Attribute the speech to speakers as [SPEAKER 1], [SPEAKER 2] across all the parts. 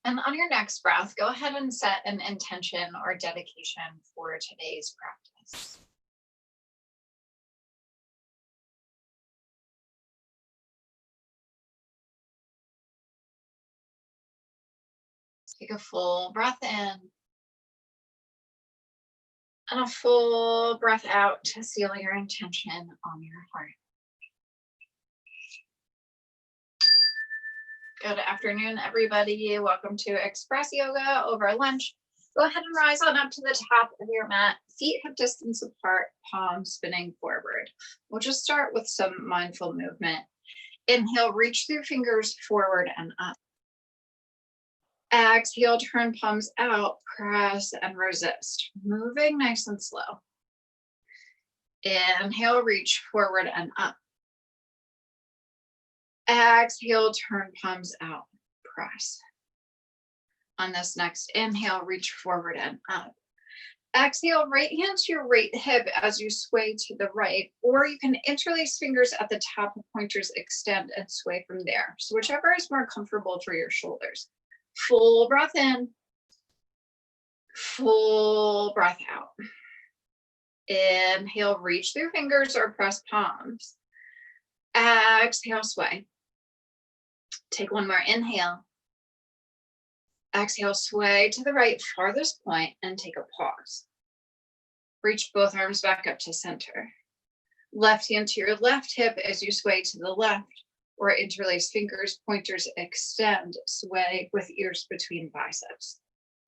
[SPEAKER 1] And on your next breath, go ahead and set an intention or dedication for today's practice. Take a full breath in and a full breath out to seal your intention on your heart. Good afternoon, everybody. Welcome to Express Yoga over lunch. Go ahead and rise on up to the top of your mat, feet hip distance apart, palms spinning forward. We'll just start with some mindful movement. Inhale, reach through fingers forward and up. Exhale, turn palms out, press and resist. Moving nice and slow. Inhale, reach forward and up. Exhale, turn palms out, press. On this next inhale, reach forward and up. Exhale, right hand to your right hip as you sway to the right, or you can interlace fingers at the top of pointers, extend and sway from there. So whichever is more comfortable for your shoulders. Full breath in, full breath out. Inhale, reach through fingers or press palms. Exhale, sway. Take one more inhale. Exhale, sway to the right farthest point and take a pause. Reach both arms back up to center. Left hand to your left hip as you sway to the left, or interlace fingers, pointers, extend, sway with ears between biceps.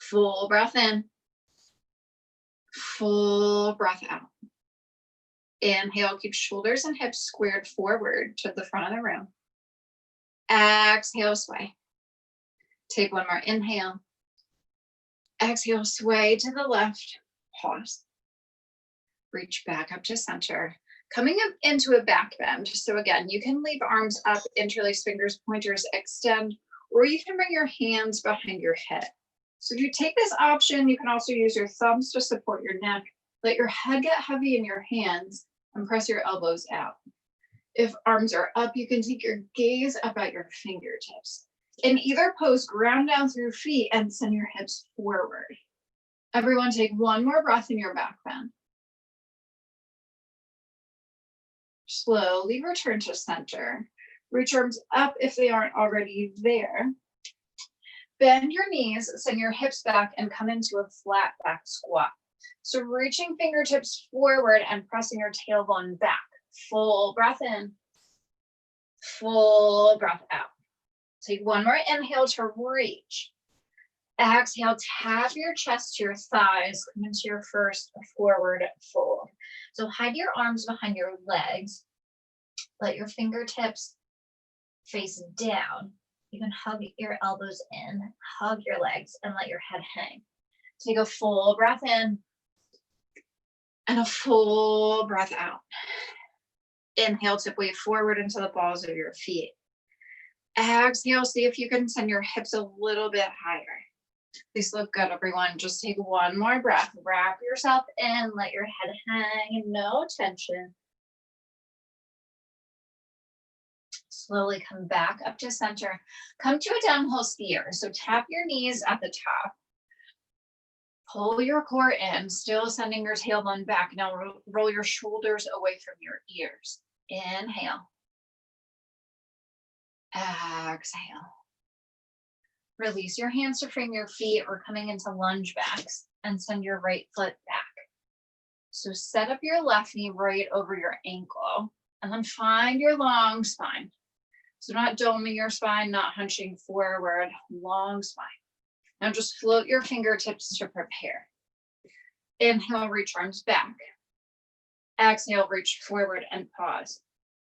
[SPEAKER 1] Full breath in, full breath out. Inhale, keep shoulders and hips squared forward to the front of the room. Exhale, sway. Take one more inhale. Exhale, sway to the left, pause. Reach back up to center. Coming up into a back bend. So again, you can leave arms up, interlace fingers, pointers, extend, or you can bring your hands behind your head. So if you take this option, you can also use your thumbs to support your neck. Let your head get heavy in your hands and press your elbows out. If arms are up, you can take your gaze up at your fingertips. In either pose, ground down through feet and send your hips forward. Everyone take one more breath in your back bend. Slowly return to center. Reach arms up if they aren't already there. Bend your knees, send your hips back and come into a flat back squat. So reaching fingertips forward and pressing your tailbone back. Full breath in, full breath out. Take one more inhale to reach. Exhale, tap your chest to your thighs, come into your first forward fold. So hide your arms behind your legs. Let your fingertips face down. You can hug your elbows in, hug your legs, and let your head hang. Take a full breath in and a full breath out. Inhale, tip weight forward into the balls of your feet. Exhale, see if you can send your hips a little bit higher. These look good, everyone. Just take one more breath. Wrap yourself in, let your head hang, no tension. Slowly come back up to center. Come to a downhill skier. So tap your knees at the top. Pull your core in, still sending your tailbone back. Now roll your shoulders away from your ears. Inhale. Exhale. Release your hands to frame your feet or coming into lunge backs and send your right foot back. So set up your left knee right over your ankle and then find your long spine. So not doming your spine, not hunching forward, long spine. Now just float your fingertips to prepare. Inhale, reach arms back. Exhale, reach forward and pause.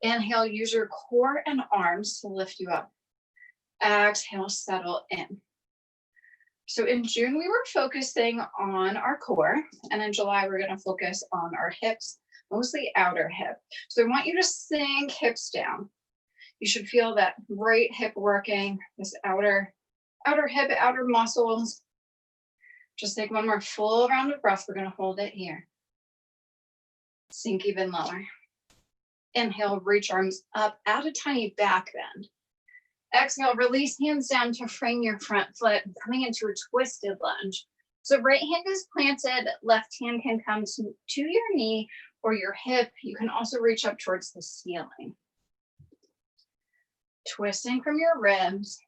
[SPEAKER 1] Inhale, use your core and arms to lift you up. Exhale, settle in. So in June, we were focusing on our core, and in July, we're going to focus on our hips, mostly outer hip. So I want you to sink hips down. You should feel that right hip working, this outer hip, outer muscles. Just take one more full round of breath. We're going to hold it here. Sink even lower. Inhale, reach arms up, add a tiny back bend. Exhale, release hands down to frame your front foot, coming into a twisted lunge. So right hand is planted, left hand can come to your knee or your hip. You can also reach up towards the ceiling. Twisting from your ribs,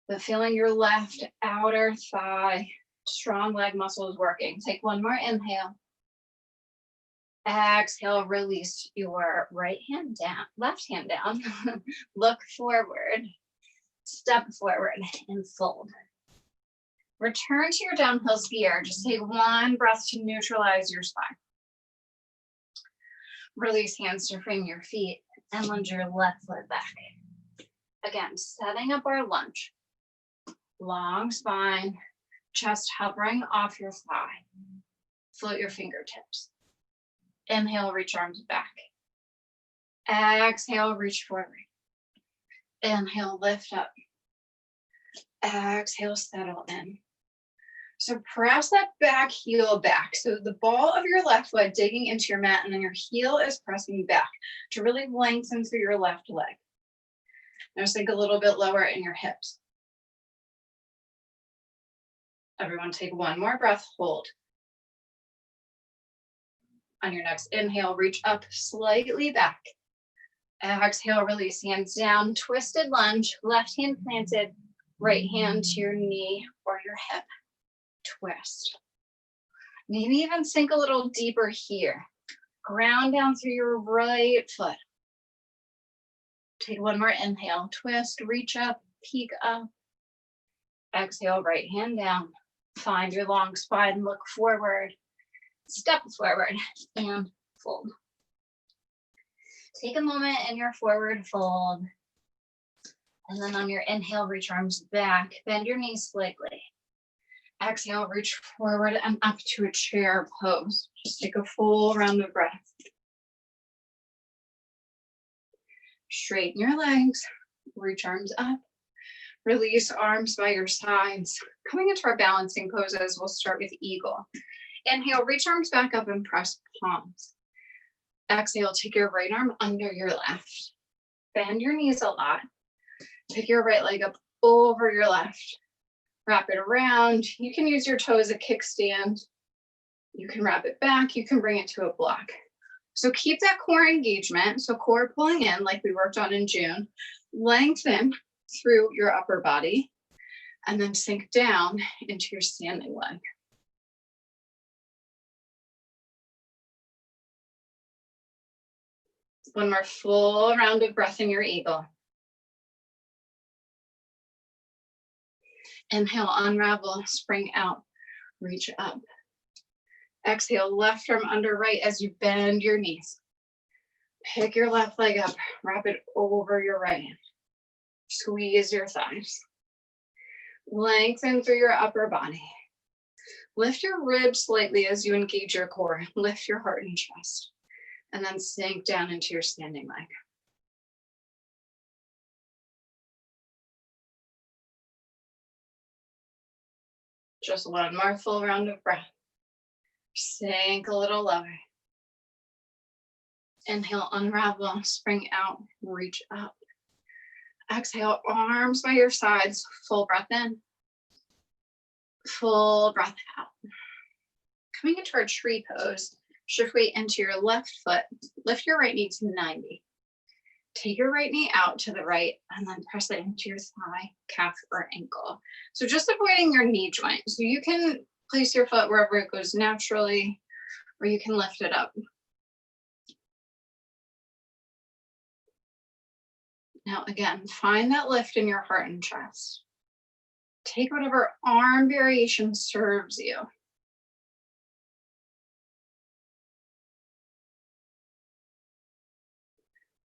[SPEAKER 1] but feeling your left outer thigh, strong leg muscles working. Take one more inhale. Exhale, release your right hand down, left hand down. Look forward, step forward and fold. Return to your downhill skier. Just take one breath to neutralize your spine. Release hands to frame your feet and lunge your left foot back. Again, setting up our lunge. Long spine, chest hovering off your thigh. Float your fingertips. Inhale, reach arms back. Exhale, reach forward. Inhale, lift up. Exhale, settle in. So press that back heel back. So the ball of your left foot digging into your mat, and then your heel is pressing back to really lengthen through your left leg. Now sink a little bit lower in your hips. Everyone take one more breath, hold. On your next inhale, reach up slightly back. Exhale, release hands down, twisted lunge, left hand planted, right hand to your knee or your hip. Twist. Maybe even sink a little deeper here. Ground down through your right foot. Take one more inhale, twist, reach up, peek up. Exhale, right hand down. Find your long spine, look forward. Step forward and fold. Take a moment in your forward fold. And then on your inhale, reach arms back, bend your knees slightly. Exhale, reach forward and up to a chair pose. Just take a full round of breath. Straighten your legs, reach arms up. Release arms by your sides. Coming into our balancing poses, we'll start with eagle. Inhale, reach arms back up and press palms. Exhale, take your right arm under your left. Bend your knees a lot. Pick your right leg up over your left. Wrap it around. You can use your toe as a kickstand. You can wrap it back. You can bring it to a block. So keep that core engagement. So core pulling in like we worked on in June. Lengthen through your upper body. And then sink down into your standing leg. One more full round of breath in your eagle. Inhale, unravel, spring out, reach up. Exhale, left arm under right as you bend your knees. Pick your left leg up, wrap it over your right hand. Squeeze your thighs. Lengthen through your upper body. Lift your ribs slightly as you engage your core. Lift your heart and chest. And then sink down into your standing leg. Just one more full round of breath. Sink a little lower. Inhale, unravel, spring out, reach up. Exhale, arms by your sides, full breath in. Full breath out. Coming into our tree pose, shift weight into your left foot. Lift your right knee to 90. Take your right knee out to the right and then press it into your thigh, calf, or ankle. So just avoiding your knee joint. So you can place your foot wherever it goes naturally, or you can lift it up. Now again, find that lift in your heart and chest. Take whatever arm variation serves you.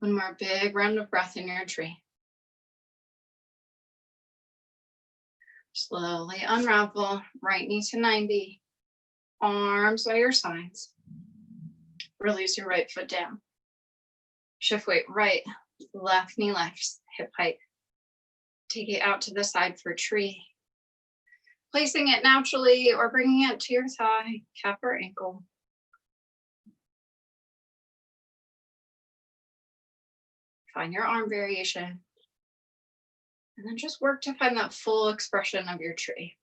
[SPEAKER 1] One more big round of breath in your tree. Slowly unravel, right knee to 90, arms by your sides. Release your right foot down. Shift weight right, left knee left, hip height. Take it out to the side for tree. Placing it naturally or bringing it to your thigh, calf, or ankle. Find your arm variation. And then just work to find that full expression of your tree.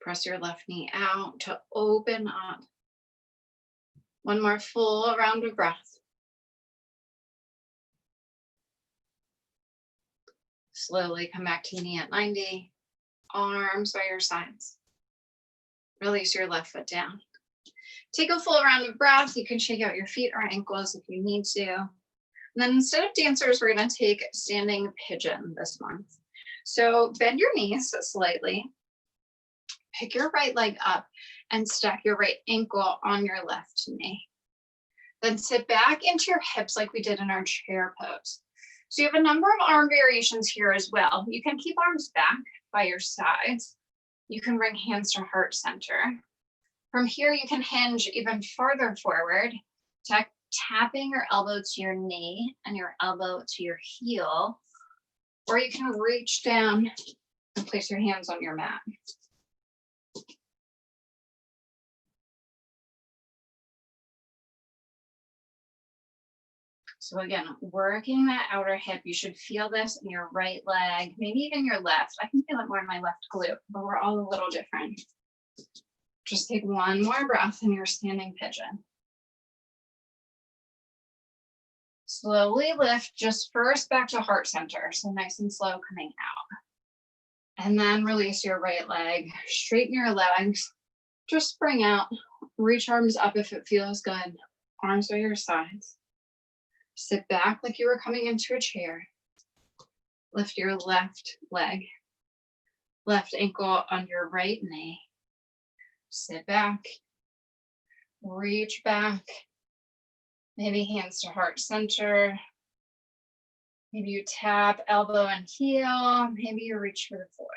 [SPEAKER 1] Press your left knee out to open up. One more full round of breath. Slowly come back to knee at 90. Arms by your sides. Release your left foot down. Take a full round of breath. You can shake out your feet or ankles if you need to. And then instead of dancers, we're going to take standing pigeon this month. So bend your knees slightly. Pick your right leg up and stack your right ankle on your left knee. Then sit back into your hips like we did in our chair pose. So you have a number of arm variations here as well. You can keep arms back by your sides. You can bring hands to heart center. From here, you can hinge even farther forward, tapping your elbow to your knee and your elbow to your heel, or you can reach down and place your hands on your mat. So again, working that outer hip, you should feel this in your right leg, maybe even your left. I can feel it more in my left glute, but we're all a little different. Just take one more breath in your standing pigeon. Slowly lift just first back to heart center. So nice and slow coming out. And then release your right leg, straighten your legs, just spring out, reach arms up if it feels good. Arms by your sides. Sit back like you were coming into a chair. Lift your left leg, left ankle on your right knee. Sit back, reach back, maybe hands to heart center. Maybe you tap elbow and heel, maybe you reach for the floor.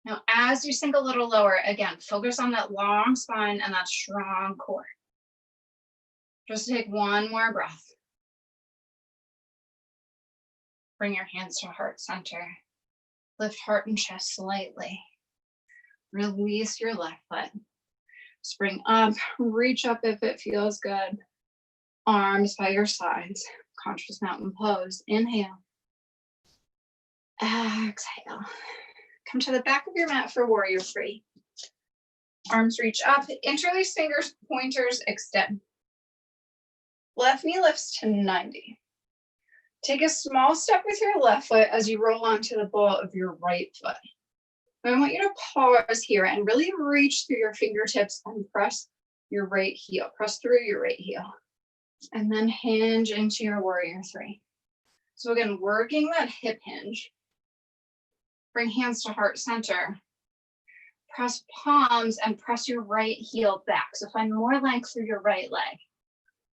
[SPEAKER 1] Now, as you sink a little lower, again, focus on that long spine and that strong core. Just take one more breath. Bring your hands to heart center. Lift heart and chest slightly. Release your left foot. Spring up, reach up if it feels good. Arms by your sides. Conscious mountain pose. Inhale. Exhale. Come to the back of your mat for warrior three. Arms reach up, interlace fingers, pointers extend. Left knee lifts to 90. Take a small step with your left foot as you roll onto the ball of your right foot. I want you to pause here and really reach through your fingertips and press your right heel. Press through your right heel. And then hinge into your warrior three. So again, working that hip hinge. Bring hands to heart center. Press palms and press your right heel back. So find more length through your right leg.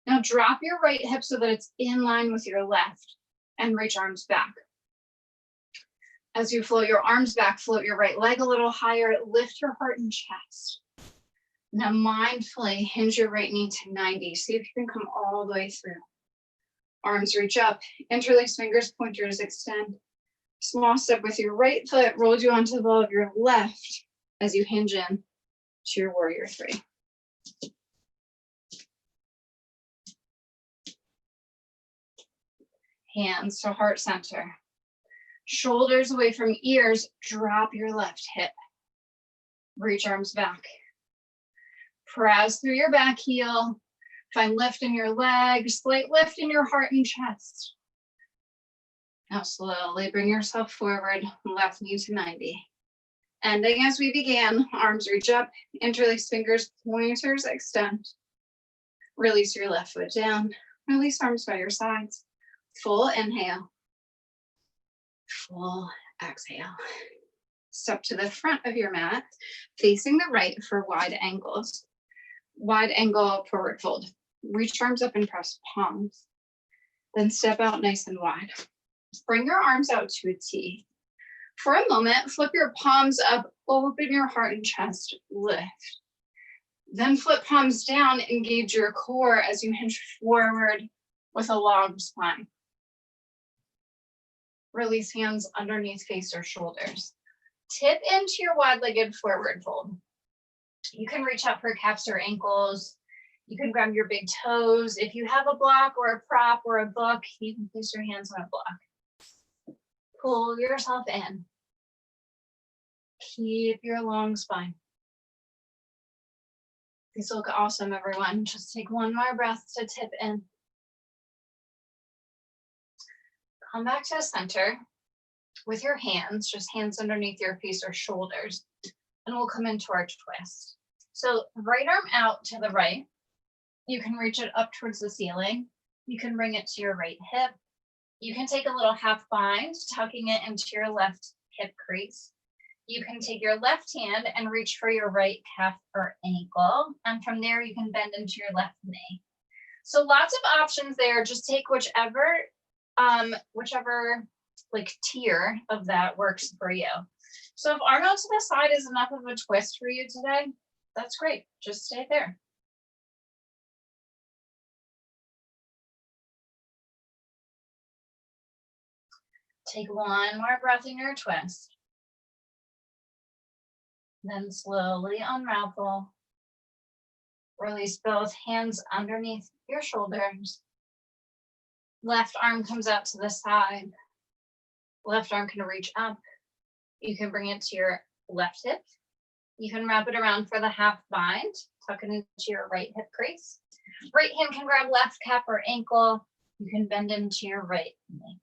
[SPEAKER 1] Now drop your right hip so that it's in line with your left and reach arms back. As you float your arms back, float your right leg a little higher, lift your heart and chest. Now mindfully hinge your right knee to 90. See if you can come all the way through. Arms reach up, interlace fingers, pointers extend. Small step with your right foot rolls you onto the ball of your left as you hinge in to your warrior three. Hands to heart center. Shoulders away from ears, drop your left hip. Reach arms back. Press through your back heel. Find lift in your legs, slight lift in your heart and chest. Now slowly bring yourself forward, left knee to 90. Ending as we began, arms reach up, interlace fingers, pointers extend. Release your left foot down. Release arms by your sides. Full inhale. Full exhale. Step to the front of your mat, facing the right for wide angles. Wide angle forward fold. Reach arms up and press palms. Then step out nice and wide. Bring your arms out to a T. For a moment, flip your palms up, open your heart and chest, lift. Then flip palms down, engage your core as you hinge forward with a long spine. Release hands underneath face or shoulders. Tip into your wide-legged forward fold. You can reach out for calves or ankles. You can grab your big toes. If you have a block or a prop or a book, you can place your hands on a block. Pull yourself in. Keep your long spine. These look awesome, everyone. Just take one more breath to tip in. Come back to center with your hands, just hands underneath your face or shoulders, and we'll come into our twist. So right arm out to the right. You can reach it up towards the ceiling. You can bring it to your right hip. You can take a little half bind, tucking it into your left hip crease. You can take your left hand and reach for your right calf or ankle. And from there, you can bend into your left knee. So lots of options there. Just take whichever like tier of that works for you. So if arm out to the side is enough of a twist for you today, that's great. Just stay there. Take one more breath in your twist. Then slowly unravel. Release both hands underneath your shoulders. Left arm comes out to the side. Left arm can reach up. You can bring it to your left hip. You can wrap it around for the half bind. Tuck it into your right hip crease. Right hand can grab left calf or ankle. You can bend into your right knee.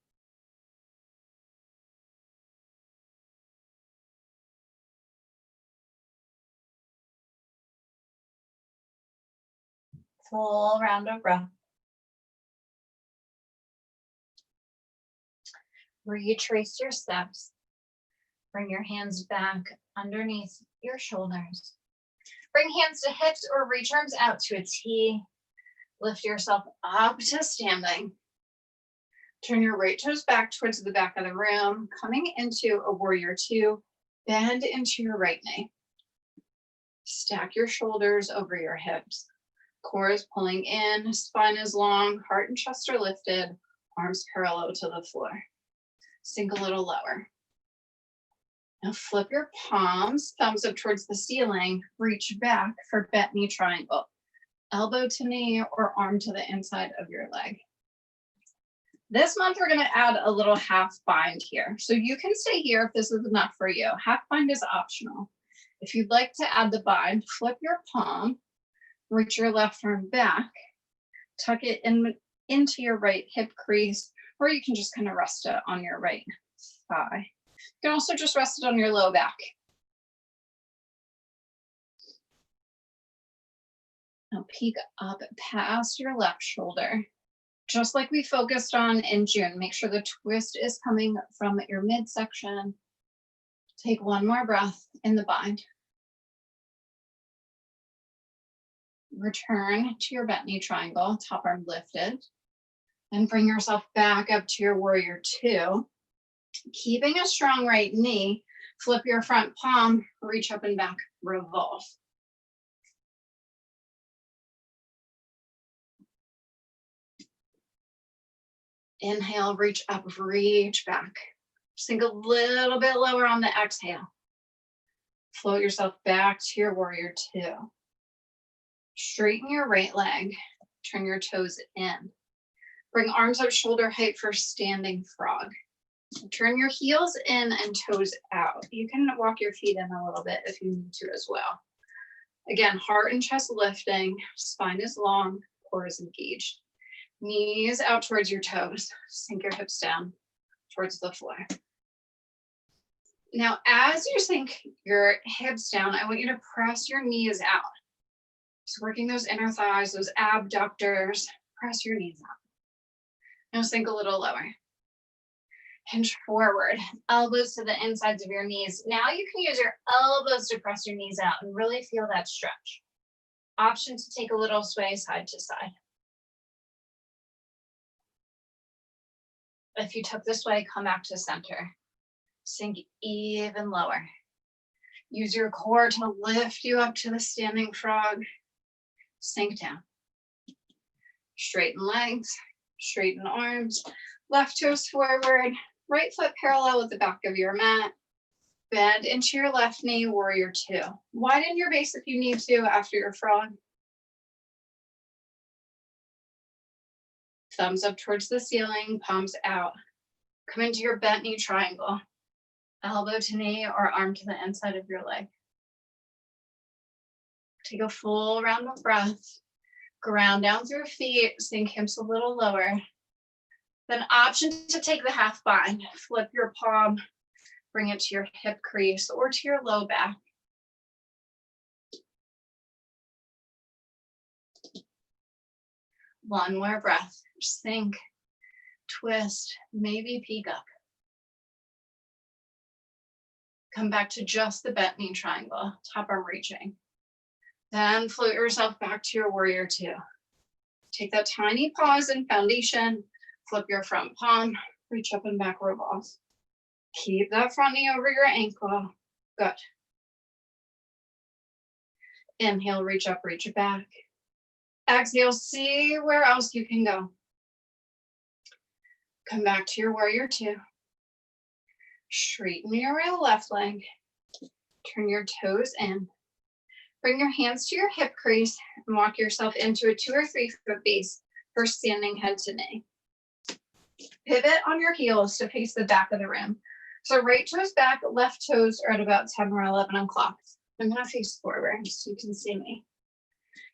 [SPEAKER 1] Full round of breath. Retrace your steps. Bring your hands back underneath your shoulders. Bring hands to hips or reach arms out to a T. Lift yourself up to standing. Turn your right toes back towards the back of the room, coming into a warrior two. Bend into your right knee. Stack your shoulders over your hips. Core is pulling in, spine is long, heart and chest are lifted, arms parallel to the floor. Sink a little lower. Now flip your palms, thumbs up towards the ceiling, reach back for bent knee triangle. Elbow to knee or arm to the inside of your leg. This month, we're gonna add a little half bind here. So you can stay here if this is enough for you. Half bind is optional. If you'd like to add the bind, flip your palm, reach your left arm back, tuck it into your right hip crease, or you can just kind of rest it on your right thigh. You can also just rest it on your low back. Now peek up past your left shoulder. Just like we focused on in June, make sure the twist is coming from your midsection. Take one more breath in the bind. Return to your bent knee triangle, top arm lifted, and bring yourself back up to your warrior two. Keeping a strong right knee, flip your front palm, reach up and back, revolve. Inhale, reach up, reach back. Sink a little bit lower on the exhale. Float yourself back to your warrior two. Straighten your right leg, turn your toes in. Bring arms up shoulder height for standing frog. Turn your heels in and toes out. You can walk your feet in a little bit if you need to as well. Again, heart and chest lifting, spine is long, core is engaged. Knees out towards your toes. Sink your hips down towards the floor. Now, as you sink your hips down, I want you to press your knees out. So working those inner thighs, those abductors, press your knees out. Now sink a little lower. Hinge forward, elbows to the insides of your knees. Now you can use your elbows to press your knees out and really feel that stretch. Option to take a little sway side to side. If you took this way, come back to center. Sink even lower. Use your core to lift you up to the standing frog. Sink down. Straighten legs, straighten arms, left toes forward, right foot parallel with the back of your mat. Bend into your left knee, warrior two. Widen your base if you need to after your frog. Thumbs up towards the ceiling, palms out. Come into your bent knee triangle. Elbow to knee or arm to the inside of your leg. Take a full round of breath. Ground down through feet, sink hips a little lower. Then option to take the half bind. Flip your palm, bring it to your hip crease or to your low back. One more breath. Sink, twist, maybe peek up. Come back to just the bent knee triangle, top arm reaching. Then float yourself back to your warrior two. Take that tiny pause in foundation, flip your front palm, reach up and back revolve. Keep that front knee over your ankle. Good. Inhale, reach up, reach it back. Exhale, see where else you can go. Come back to your warrior two. Straighten your left leg. Turn your toes in. Bring your hands to your hip crease and walk yourself into a 2 or 3 foot base for standing head to knee. Pivot on your heels to face the back of the room. So right toes back, left toes are at about 10 or 11 o'clock. I'm gonna face forward so you can see me.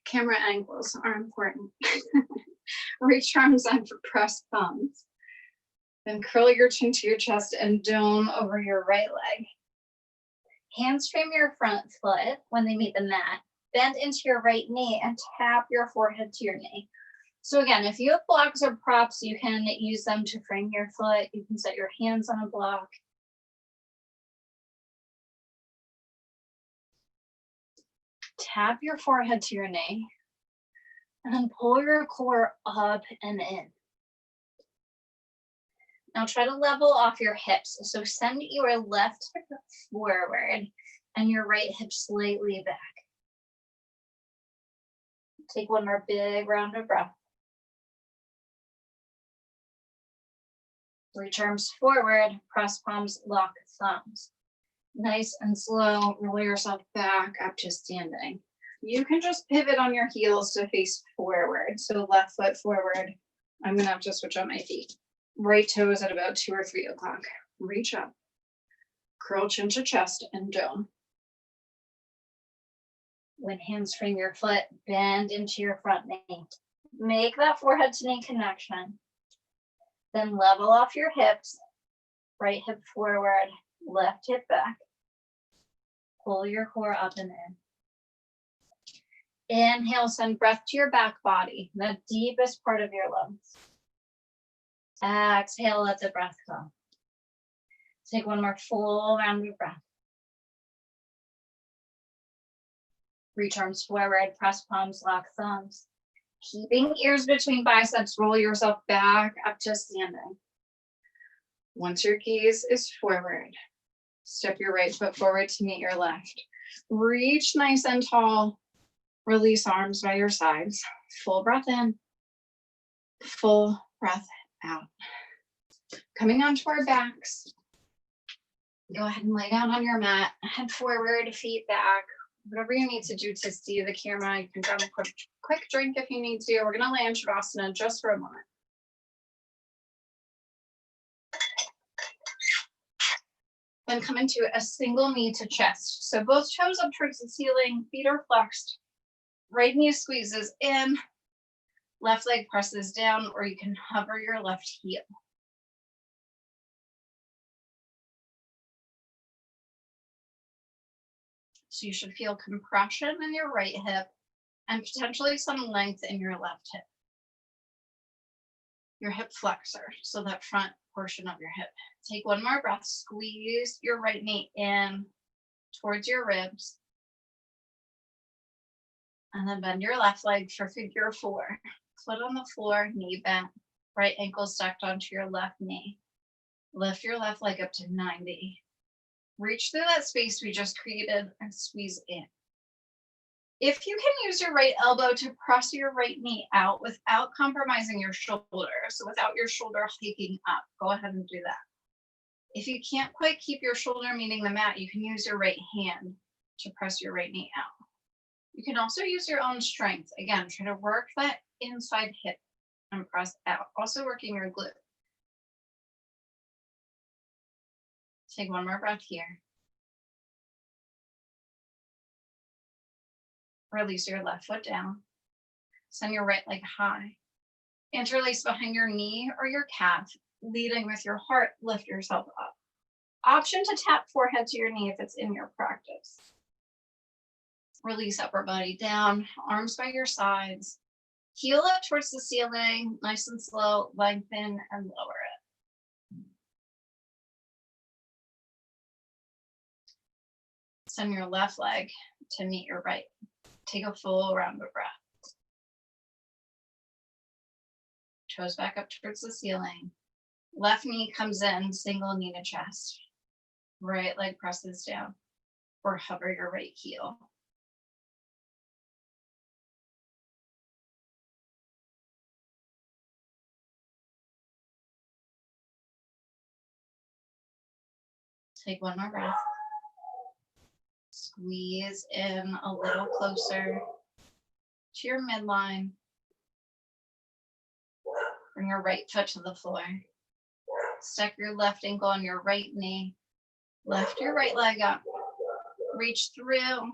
[SPEAKER 1] Camera angles are important. Reach arms in for pressed thumbs. Then curl your chin to your chest and dome over your right leg. Hands frame your front foot when they meet the mat. Bend into your right knee and tap your forehead to your knee. So again, if you have blocks or props, you can use them to frame your foot. You can set your hands on a block. Tap your forehead to your knee. And then pull your core up and in. Now try to level off your hips. So send your left hip forward and your right hip slightly back. Take one more big round of breath. Reach arms forward, press palms, lock thumbs. Nice and slow, roll yourself back up to standing. You can just pivot on your heels to face forward. So left foot forward. I'm gonna have to switch out my feet. Right toes at about 2 or 3 o'clock. Reach up. Curl chin to chest and dome. When hands frame your foot, bend into your front knee. Make that forehead to knee connection. Then level off your hips. Right hip forward, left hip back. Pull your core up and in. Inhale, send breath to your back body, the deepest part of your lungs. Exhale, let the breath go. Take one more full round of breath. Reach arms forward, press palms, lock thumbs. Keeping ears between biceps, roll yourself back up to standing. Once your gaze is forward, step your right foot forward to meet your left. Reach nice and tall. Release arms by your sides. Full breath in. Full breath out. Coming onto our backs. Go ahead and lay down on your mat. Head forward, feet back. Whatever you need to do to see the camera. You can grab a quick drink if you need to. We're going to lay in Shavasana just for a moment. Then come into a single knee to chest. So both toes up towards the ceiling, feet are flexed. Right knee squeezes in, left leg presses down, or you can hover your left heel. So you should feel compression in your right hip and potentially some length in your left hip. Your hip flexor, so that front portion of your hip. Take one more breath, squeeze your right knee in towards your ribs. And then bend your left leg for figure 4. Foot on the floor, knee bent, right ankle stacked onto your left knee. Lift your left leg up to 90. Reach through that space we just created and squeeze in. If you can use your right elbow to press your right knee out without compromising your shoulder, so without your shoulder hiking up, go ahead and do that. If you can't quite keep your shoulder meeting the mat, you can use your right hand to press your right knee out. You can also use your own strength. Again, try to work that inside hip and press out. Also working your glute. Take one more breath here. Release your left foot down. Send your right leg high. Interlace behind your knee or your calf. Leading with your heart, lift yourself up. Option to tap forehead to your knee if it's in your practice. Release upper body down, arms by your sides. Heel up towards the ceiling, nice and slow, lengthen and lower it. Send your left leg to meet your right. Take a full round of breath. Toes back up towards the ceiling. Left knee comes in, single knee to chest. Right leg presses down or hover your right heel. Take one more breath. Squeeze in a little closer to your midline. Bring your right foot to the floor. Step your left ankle on your right knee. Lift your right leg up. Reach through.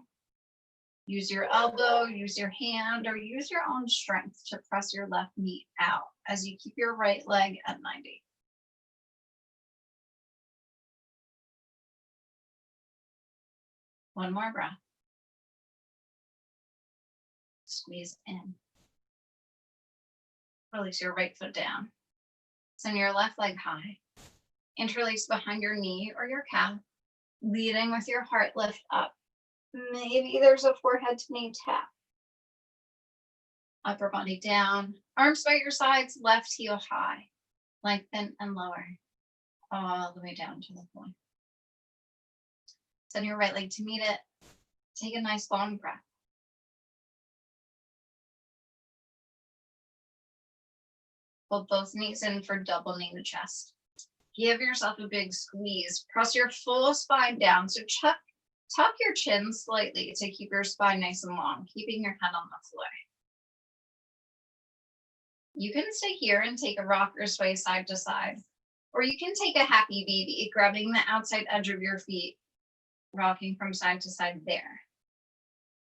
[SPEAKER 1] Use your elbow, use your hand, or use your own strength to press your left knee out as you keep your right leg at 90. One more breath. Squeeze in. Release your right foot down. Send your left leg high. Interlace behind your knee or your calf. Leading with your heart, lift up. Maybe there's a forehead to knee tap. Upper body down. Arms by your sides, left heel high. Lengthen and lower. All the way down to the floor. Send your right leg to meet it. Take a nice long breath. Pull both knees in for double knee to chest. Give yourself a big squeeze. Press your full spine down. So tuck your chin slightly to keep your spine nice and long, keeping your head on the floor. You can stay here and take a rock or sway side to side, or you can take a happy baby, grabbing the outside edge of your feet, rocking from side to side there.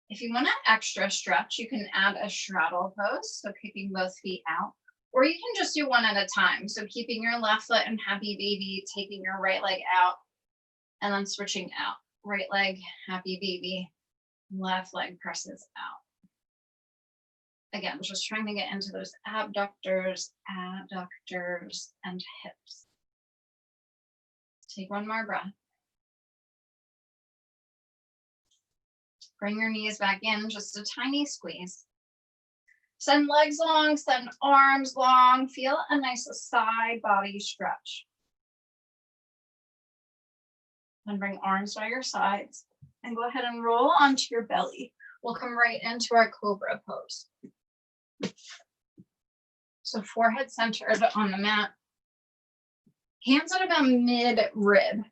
[SPEAKER 1] If you want an extra stretch, you can add a straddle pose, so kicking both feet out. Or you can just do one at a time. So keeping your left foot in happy baby, taking your right leg out, and then switching out. Right leg, happy baby, left leg presses out. Again, just trying to get into those abductors, adductors, and hips. Take one more breath. Bring your knees back in, just a tiny squeeze. Send legs long, send arms long. Feel a nice side body stretch. And bring arms by your sides. And go ahead and roll onto your belly. We'll come right into our cobra pose. So forehead centered on the mat. Hands at about mid-rib.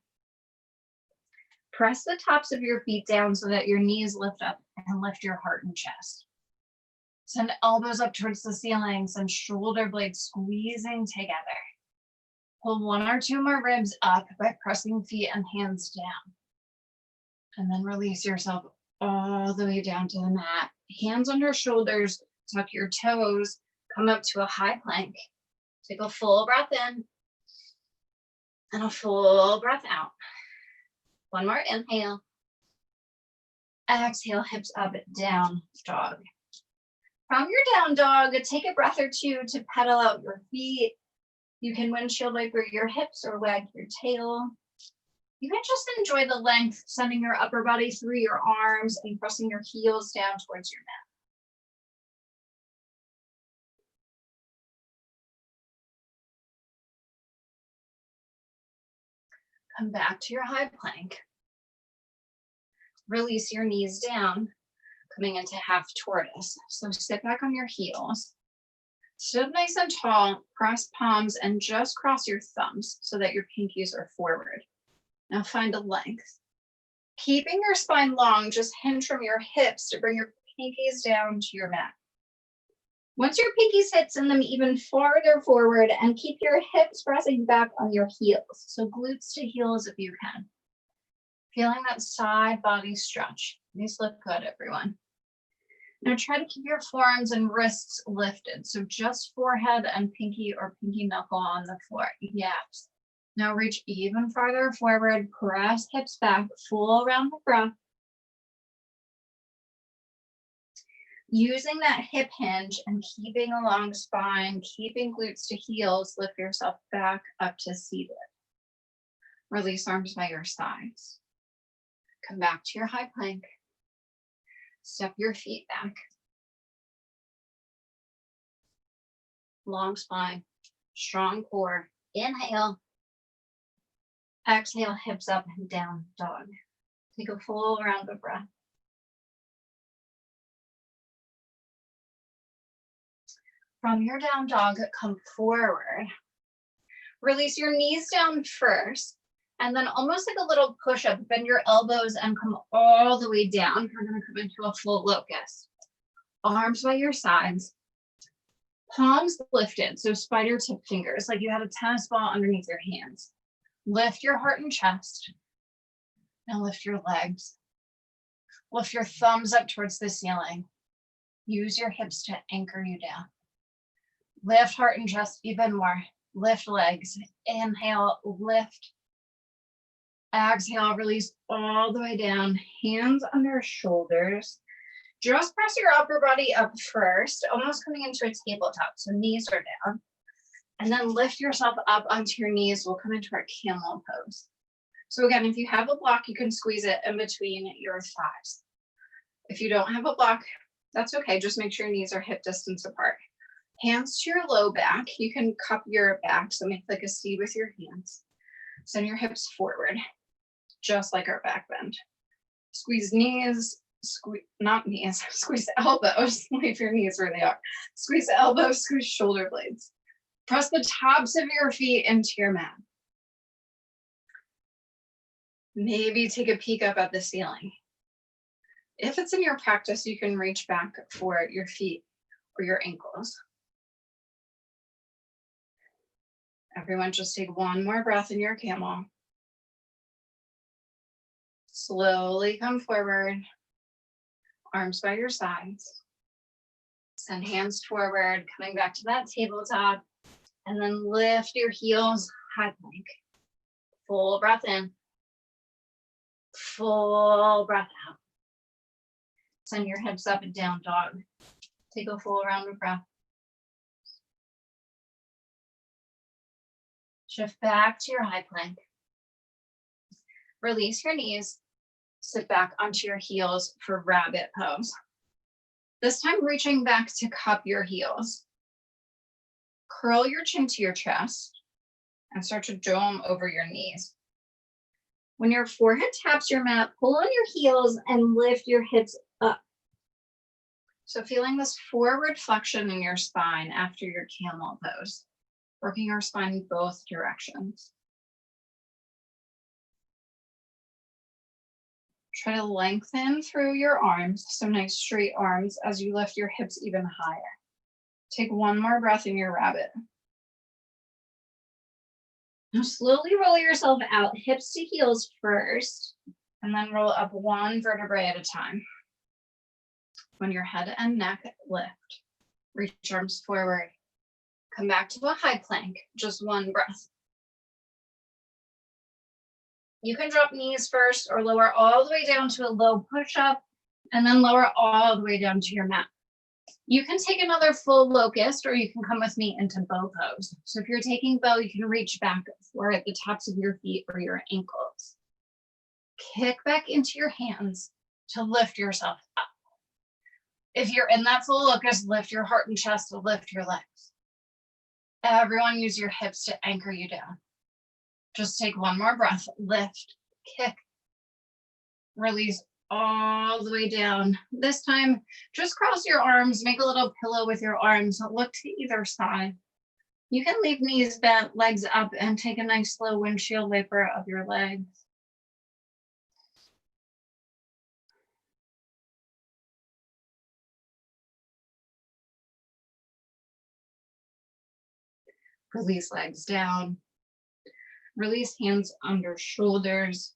[SPEAKER 1] Press the tops of your feet down so that your knees lift up and lift your heart and chest. Send elbows up towards the ceiling, send shoulder blades squeezing together. Pull one or two more ribs up by pressing feet and hands down. And then release yourself all the way down to the mat. Hands under shoulders, tuck your toes, come up to a high plank. Take a full breath in and a full breath out. One more inhale. Exhale, hips up, down dog. From your down dog, take a breath or two to pedal out your feet. You can windshield wiper your hips or wag your tail. You can just enjoy the length, sending your upper body through your arms and pressing your heels down towards your mat. Come back to your high plank. Release your knees down, coming into half tortoise. So sit back on your heels. Sit up nice and tall, press palms, and just cross your thumbs so that your pinkies are forward. Now find a length. Keeping your spine long, just hinge from your hips to bring your pinkies down to your mat.
[SPEAKER 2] Once your pinkies hit, send them even farther forward and keep your hips pressing back on your heels.
[SPEAKER 1] So glutes to heels if you can. Feeling that side body stretch. These look good, everyone. Now try to keep your forearms and wrists lifted. So just forehead and pinky or pinky knuckle on the floor. Yes. Now reach even farther forward, press hips back, full round of breath. Using that hip hinge and keeping a long spine, keeping glutes to heels, lift yourself back up to seated. Release arms by your sides. Come back to your high plank. Step your feet back. Long spine, strong core. Inhale. Exhale, hips up and down dog. Take a full round of breath. From your down dog, come forward. Release your knees down first, and then almost like a little push-up, bend your elbows and come all the way down. We're gonna come into a full locust. Arms by your sides. Palms lifted, so spider tip fingers, like you had a tennis ball underneath your hands. Lift your heart and chest. Now lift your legs. Lift your thumbs up towards the ceiling. Use your hips to anchor you down. Lift heart and chest even more. Lift legs. Inhale, lift. Exhale, release all the way down. Hands under shoulders. Just press your upper body up first, almost coming into a tabletop. So knees are down. And then lift yourself up onto your knees. We'll come into our camel pose. So again, if you have a block, you can squeeze it in between your thighs. If you don't have a block, that's okay. Just make sure your knees are hip distance apart. Hands to your low back. You can cup your back, so make like a C with your hands. Send your hips forward, just like our back bend. Squeeze knees, not knees, squeeze elbows. Leave your knees where they are. Squeeze elbows, squeeze shoulder blades. Press the tops of your feet into your mat. Maybe take a peek up at the ceiling. If it's in your practice, you can reach back for your feet or your ankles. Everyone just take one more breath in your camel. Slowly come forward. Arms by your sides. Send hands forward, coming back to that tabletop. And then lift your heels, high plank. Full breath in. Full breath out. Send your hips up and down dog. Take a full round of breath. Shift back to your high plank. Release your knees. Sit back onto your heels for rabbit pose. This time reaching back to cup your heels. Curl your chin to your chest and start to dome over your knees. When your forehead taps your mat, pull on your heels and lift your hips up. So feeling this forward flexion in your spine after your camel pose, working our spine in both directions. Try to lengthen through your arms, so nice straight arms as you lift your hips even higher. Take one more breath in your rabbit. Now slowly roll yourself out, hips to heels first, and then roll up one vertebrae at a time. When your head and neck lift, reach arms forward. Come back to a high plank, just one breath. You can drop knees first or lower all the way down to a low push-up and then lower all the way down to your mat. You can take another full locust or you can come with me into bow pose. So if you're taking bow, you can reach back for at the tops of your feet or your ankles. Kick back into your hands to lift yourself up. If you're in that full locust, lift your heart and chest to lift your legs. Everyone use your hips to anchor you down. Just take one more breath, lift, kick, release all the way down. This time, just cross your arms, make a little pillow with your arms, look to either side. You can leave knees bent, legs up, and take a nice slow windshield wiper of your legs.
[SPEAKER 2] Release legs down. Release hands under shoulders.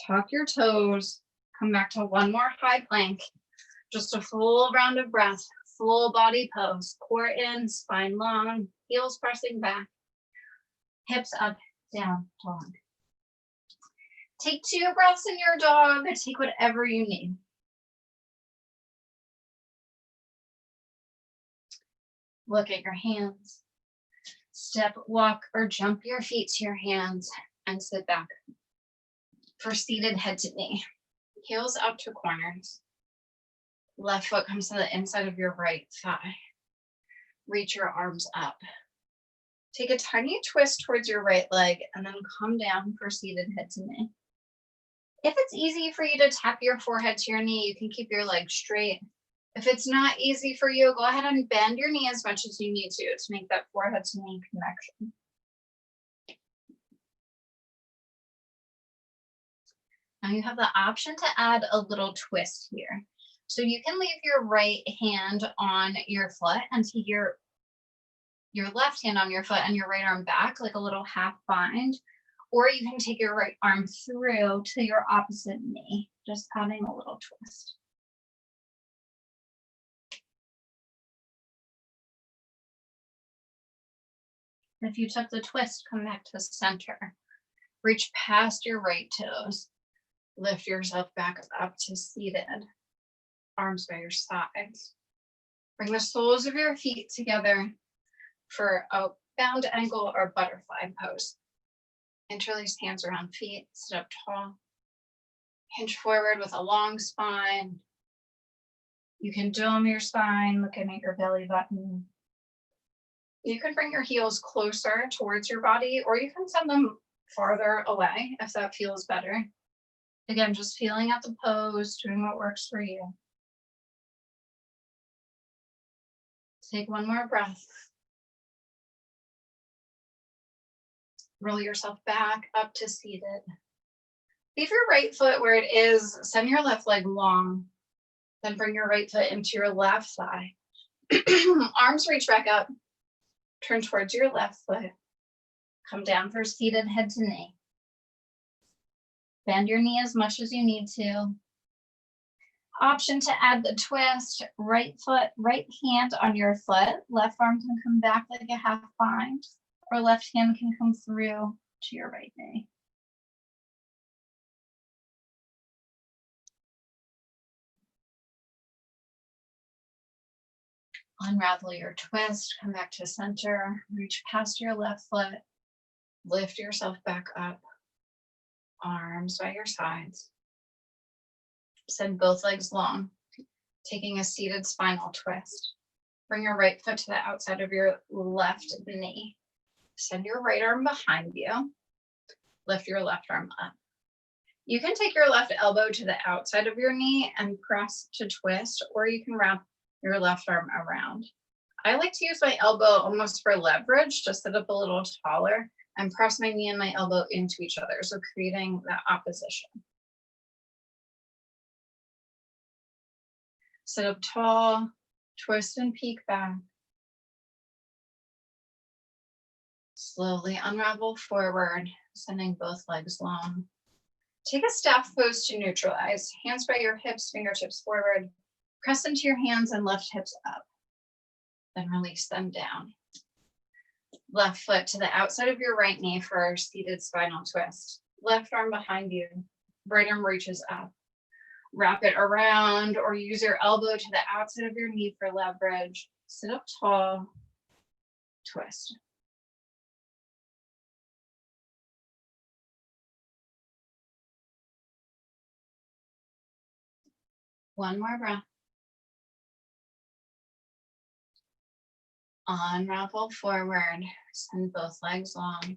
[SPEAKER 2] Tuck your toes. Come back to one more high plank. Just a full round of breath, full body pose. Core in, spine long, heels pressing back. Hips up, down, dog. Take 2 breaths in your dog. Take whatever you need. Look at your hands. Step, walk, or jump your feet to your hands and sit back. For seated head to knee. Heels up to corners. Left foot comes to the inside of your right thigh. Reach your arms up. Take a tiny twist towards your right leg and then come down for seated head to knee. If it's easy for you to tap your forehead to your knee, you can keep your legs straight. If it's not easy for you, go ahead and bend your knee as much as you need to make that forehead to knee connection. Now you have the option to add a little twist here. So you can leave your right hand on your foot and take your left hand on your foot and your right arm back like a little half bind, or you can take your right arm through to your opposite knee, just adding a little twist. If you took the twist, come back to center. Reach past your right toes. Lift yourself back up to seated. Arms by your sides. Bring the soles of your feet together for a bound ankle or butterfly pose. Interlace hands around feet, sit up tall. Hinge forward with a long spine. You can dome your spine, looking at your belly button. You can bring your heels closer towards your body, or you can send them farther away if that feels better. Again, just feeling out the pose, doing what works for you. Take one more breath. Roll yourself back up to seated. Leave your right foot where it is. Send your left leg long. Then bring your right foot into your left thigh. Arms reach back up. Turn towards your left foot. Come down for seated head to knee. Bend your knee as much as you need to. Option to add the twist. Right foot, right hand on your foot. Left arm can come back like a half bind, or left hand can come through to your right knee. Unravel your twist, come back to center, reach past your left foot, lift yourself back up, arms by your sides. Send both legs long, taking a seated spinal twist. Bring your right foot to the outside of your left knee. Send your right arm behind you. Lift your left arm up. You can take your left elbow to the outside of your knee and press to twist, or you can wrap your left arm around. I like to use my elbow almost for leverage, just sit up a little taller and press my knee and my elbow into each other, so creating that opposition. Sit up tall, twist and peek back. Slowly unravel forward, sending both legs long. Take a staff pose to neutralize. Hands by your hips, fingertips forward. Press into your hands and lift hips up. Then release them down. Left foot to the outside of your right knee for our seated spinal twist. Left arm behind you. Right arm reaches up. Wrap it around or use your elbow to the outside of your knee for leverage. Sit up tall. Twist. One more breath. Unravel forward, send both legs long.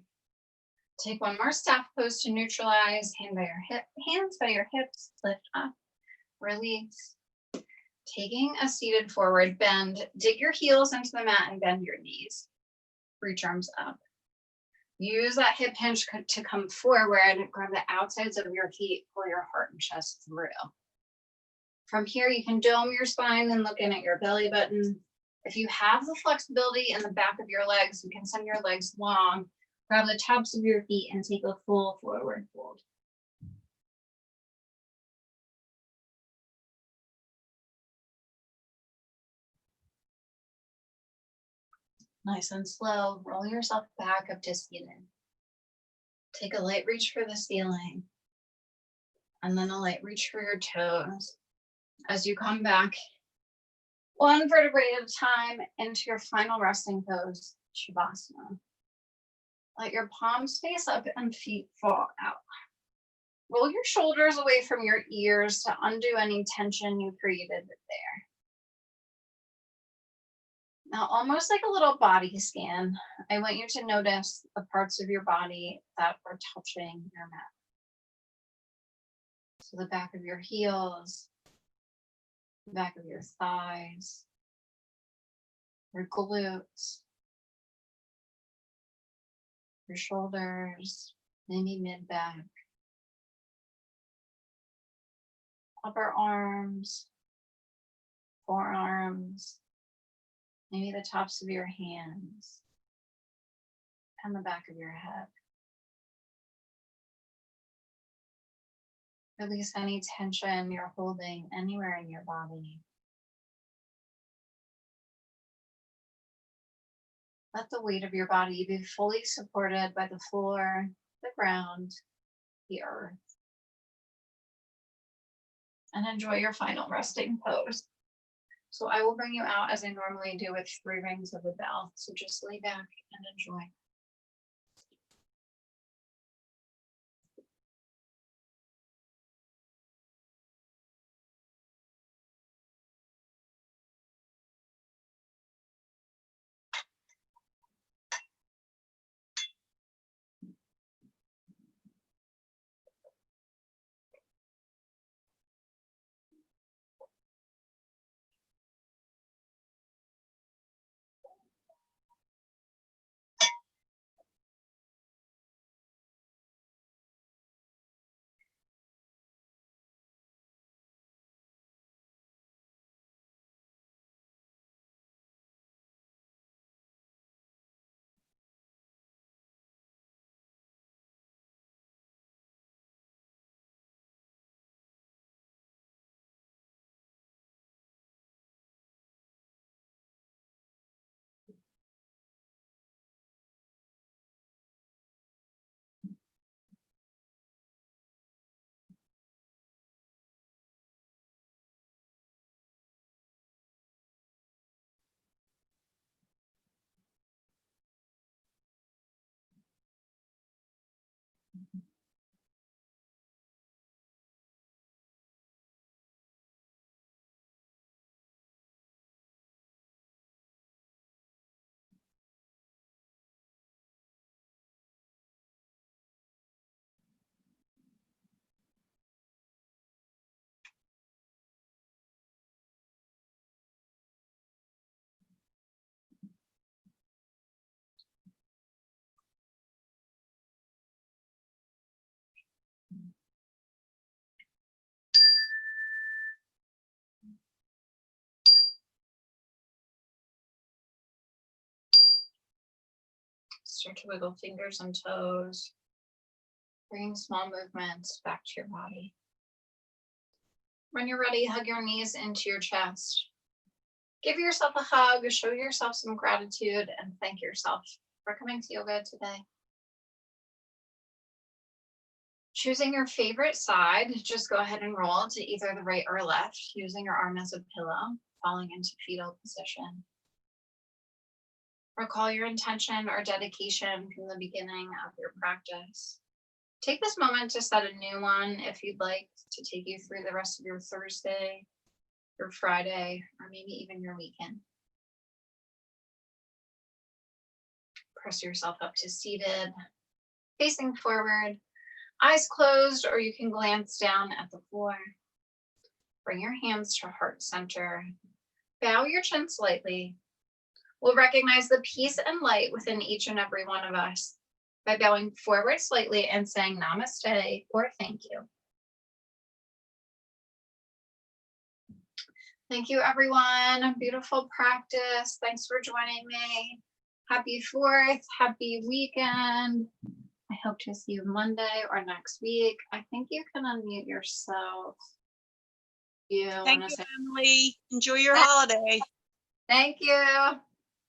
[SPEAKER 2] Take one more staff pose to neutralize. Hands by your hips, lift up, release. Taking a seated forward bend, dig your heels into the mat and bend your knees. Reach arms up. Use that hip hinge to come forward, grab the outsides of your feet, pull your heart and chest through. From here, you can dome your spine and look in at your belly button. If you have the flexibility in the back of your legs, you can send your legs long, grab the tops of your feet and take a full forward fold. Nice and slow, roll yourself back up to seated. Take a light reach for the ceiling, and then a light reach for your toes. As you come back, one vertebrae at a time into your final resting pose, Shavasana. Let your palms face up and feet fall out. Roll your shoulders away from your ears to undo any tension you created there. Now, almost like a little body scan, I want you to notice the parts of your body that are touching your mat. So the back of your heels, the back of your thighs, your glutes, your shoulders, maybe mid-back, upper arms, forearms, maybe the tops of your hands, and the back of your head. Release any tension you're holding anywhere in your body. Let the weight of your body be fully supported by the floor, the ground, the earth. And enjoy your final resting pose. So I will bring you out as I normally do with 3 rings of a bell. So just lay back and enjoy. Start to wiggle fingers and toes. Bring small movements back to your body. When you're ready, hug your knees into your chest. Give yourself a hug, show yourself some gratitude, and thank yourself for coming to yoga today. Choosing your favorite side, just go ahead and roll to either the right or left, using your arm as a pillow, falling into fetal position. Recall your intention or dedication from the beginning of your practice. Take this moment to set a new one if you'd like to take you through the rest of your Thursday, your Friday, or maybe even your weekend. Press yourself up to seated, facing forward, eyes closed, or you can glance down at the floor. Bring your hands to heart center. Bow your chin slightly. We'll recognize the peace and light within each and every one of us by bowing forward slightly and saying namaste or thank you. Thank you, everyone. Beautiful practice. Thanks for joining me. Happy 4th. Happy weekend. I hope to see you Monday or next week. I think you can unmute yourself.
[SPEAKER 3] Thank you, Emily. Enjoy your holiday.
[SPEAKER 2] Thank you.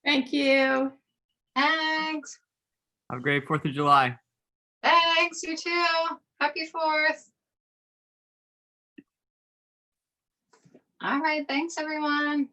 [SPEAKER 4] Thank you.
[SPEAKER 2] Thanks.
[SPEAKER 5] Have a great 4th of July.
[SPEAKER 2] Thanks. You too. Happy 4th. All right. Thanks, everyone.